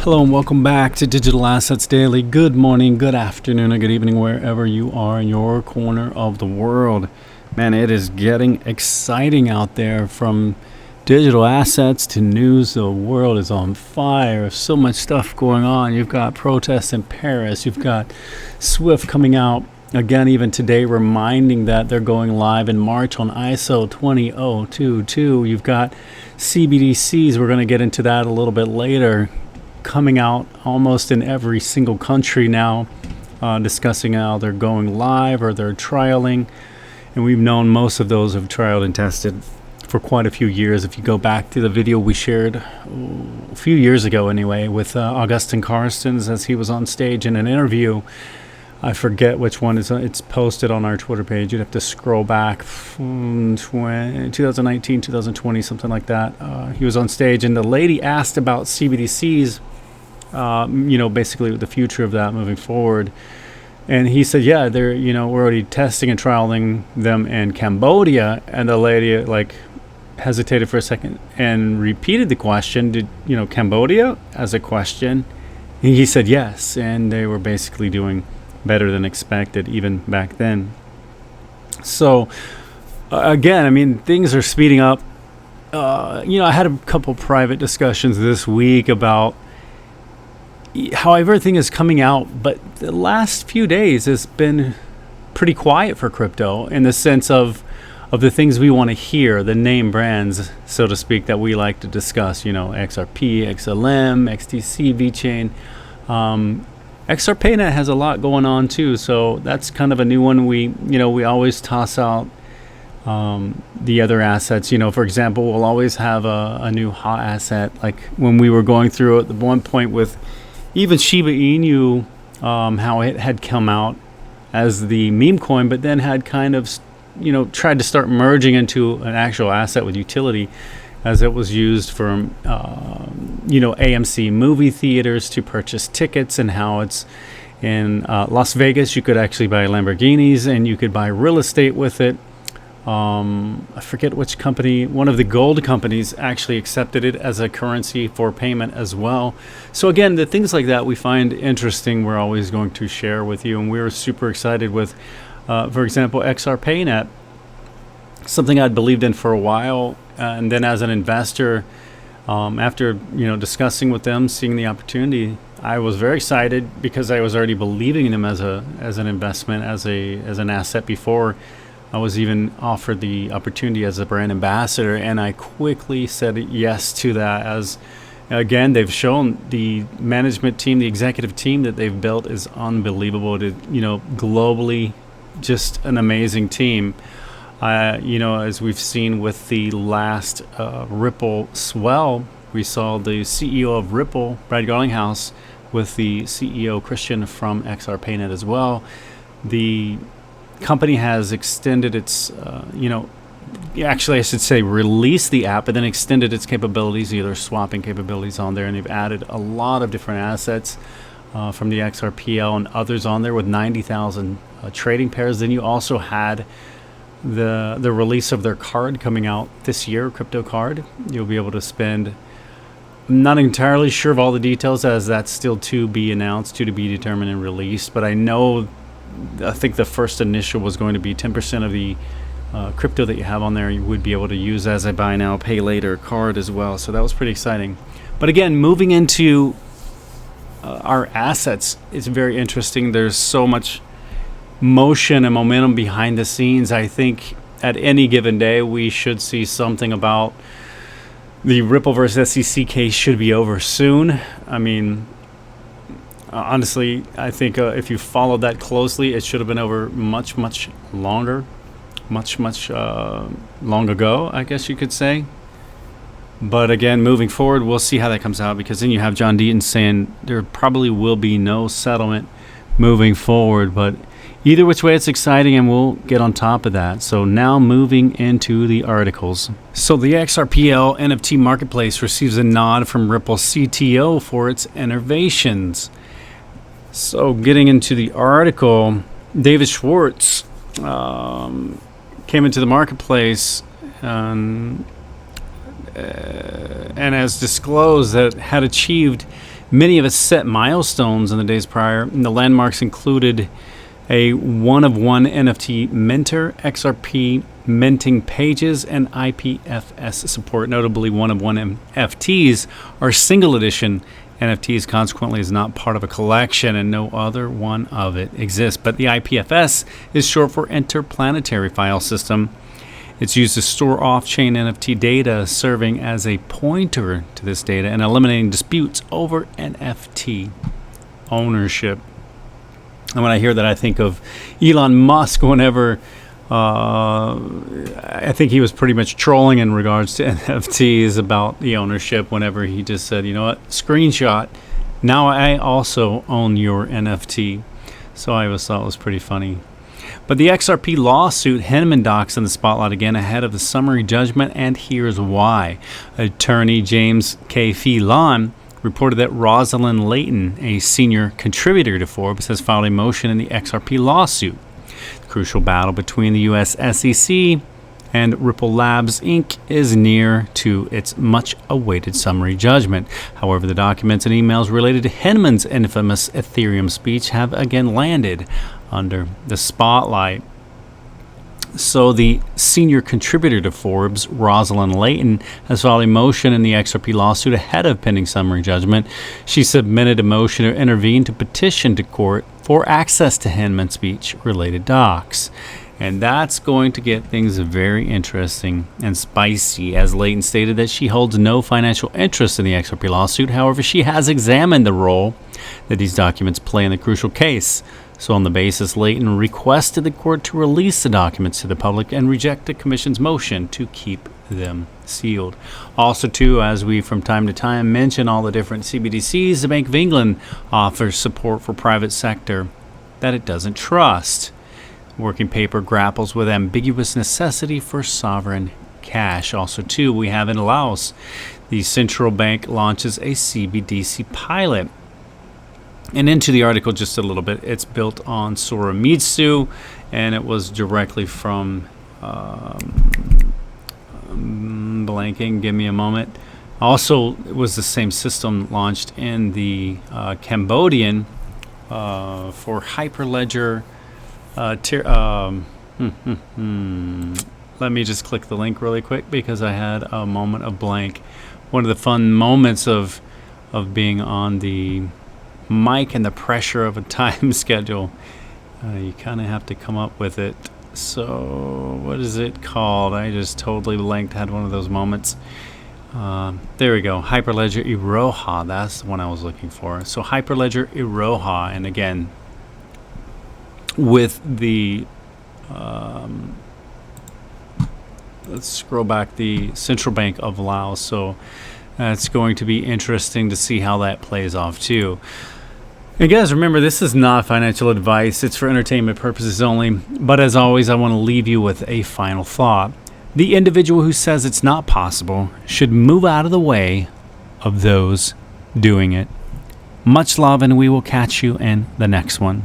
Hello and welcome back to Digital Assets Daily. Good morning, good afternoon, or good evening, wherever you are in your corner of the world. Man, it is getting exciting out there, from digital assets to news. The world is on fire. So much stuff going on. You've got protests in Paris. You've got SWIFT coming out again, even today, reminding that they're going live in March on ISO 20022. You've got CBDCs. We're going to get into that a little bit later, coming out almost in every single country now, discussing how they're going live or they're trialing. And we've known most of those have trialed and tested for quite a few years. If you go back to the video we shared a few years ago anyway, with Augustin Carstens, as he was on stage in an interview, I forget which one it's posted on our Twitter page. You'd have to scroll back, 2019, 2020, something like that. He was on stage and the lady asked about CBDCs, basically the future of that moving forward. And he said, yeah, we're already testing and trialing them in Cambodia. And the lady hesitated for a second and repeated the question, did Cambodia, as a question? And he said yes, and they were basically doing better than expected even back then. So again, things are speeding up. I had a couple private discussions this week about how everything is coming out, but the last few days has been pretty quiet for crypto, in the sense of the things we want to hear, the name brands, so to speak, that we like to discuss. XRP, XLM, XTC, VeChain. XRPnet has a lot going on too, so that's kind of a new one. We always toss out the other assets. For example, we'll always have a new hot asset. Like when we were going through at the one point with even Shiba Inu, how it had come out as the meme coin, but then had kind of tried to start merging into an actual asset with utility, as it was used for AMC movie theaters to purchase tickets, and how it's in Las Vegas you could actually buy Lamborghinis and you could buy real estate with it. I forget which company, one of the gold companies, actually accepted it as a currency for payment as well. So again, the things like that we find interesting, we're always going to share with you, and we're super excited with, for example, XRPnet, something I'd believed in for a while, and then as an investor, after discussing with them, seeing the opportunity, I was very excited because I was already believing in them as an investment, as an asset before I was even offered the opportunity as a brand ambassador, and I quickly said yes to that. As again, they've shown the management team, the executive team that they've built is unbelievable. Globally, just an amazing team. As we've seen with the last Ripple swell, we saw the CEO of Ripple, Brad Garlinghouse, with the CEO Christian from XRPnet as well. The company has extended its, actually I should say released the app, but then extended its capabilities, either swapping capabilities on there, and they've added a lot of different assets from the XRPL and others on there with 90,000 trading pairs. Then you also had the release of their card coming out this year, crypto card. You'll be able to spend, I'm not entirely sure of all the details, as that's still to be announced, to be determined and released, but I think the first initial was going to be 10% of the crypto that you have on there you would be able to use as a buy now pay later card as well. So that was pretty exciting. But again, moving into our assets, it's very interesting. There's so much motion and momentum behind the scenes. I think at any given day we should see something about the Ripple versus SEC case should be over soon. Honestly, I think if you followed that closely, it should have been over much longer, much long ago, I guess you could say. But again, moving forward, we'll see how that comes out, because then you have John Deaton saying there probably will be no settlement moving forward. But either which way, it's exciting, and we'll get on top of that. So now moving into the articles. So the XRPL NFT Marketplace receives a nod from Ripple CTO for its innovations. So getting into the article, David Schwartz came into the marketplace and has disclosed that had achieved Many of us set milestones in the days prior, and the landmarks included a one-of-one NFT minter, XRP minting pages, and IPFS support. Notably, one-of-one NFTs are single edition NFTs, consequently is not part of a collection, and no other one of it exists. But the IPFS is short for Interplanetary File System. It's used to store off-chain NFT data, serving as a pointer to this data and eliminating disputes over NFT ownership. And when I hear that, I think of Elon Musk whenever I think he was pretty much trolling in regards to NFTs about the ownership whenever he just said, you know what, screenshot, now I also own your NFT. So I always thought it was pretty funny. But the XRP lawsuit, Hinman docks in the spotlight again ahead of the summary judgment, and here's why. Attorney James K. Phelan reported that Rosalind Layton, a senior contributor to Forbes, has filed a motion in the XRP lawsuit. The crucial battle between the U.S. SEC and Ripple Labs, Inc. is near to its much-awaited summary judgment. However, the documents and emails related to Hinman's infamous Ethereum speech have again landed under the spotlight. So the senior contributor to Forbes, Rosalind Layton, has filed a motion in the XRP lawsuit ahead of pending summary judgment. She submitted a motion to intervene to petition to court for access to Hinman's speech-related docs. And that's going to get things very interesting and spicy, as Layton stated that she holds no financial interest in the XRP lawsuit. However, she has examined the role that these documents play in the crucial case. So on the basis, Layton requested the court to release the documents to the public and reject the commission's motion to keep them sealed. Also, too, as we from time to time mention all the different CBDCs, the Bank of England offers support for private sector that it doesn't trust. Working paper grapples with ambiguous necessity for sovereign cash. Also, too, we have in Laos, the central bank launches a CBDC pilot. And into the article just a little bit, it's built on Soromitsu, and it was directly from blanking, give me a moment. Also, it was the same system launched in the Cambodian for Hyperledger. Let me just click the link really quick because I had a moment of blank. One of the fun moments of being on the mic and the pressure of a time schedule, you kind of have to come up with it. So what is it called? I just totally blanked, had one of those moments. There we go, Hyperledger Iroha, that's the one I was looking for. So Hyperledger Iroha, and again with the let's scroll back, the Central Bank of Laos. So it's going to be interesting to see how that plays off too. And guys, remember, this is not financial advice. It's for entertainment purposes only. But as always, I want to leave you with a final thought. The individual who says it's not possible should move out of the way of those doing it. Much love, and we will catch you in the next one.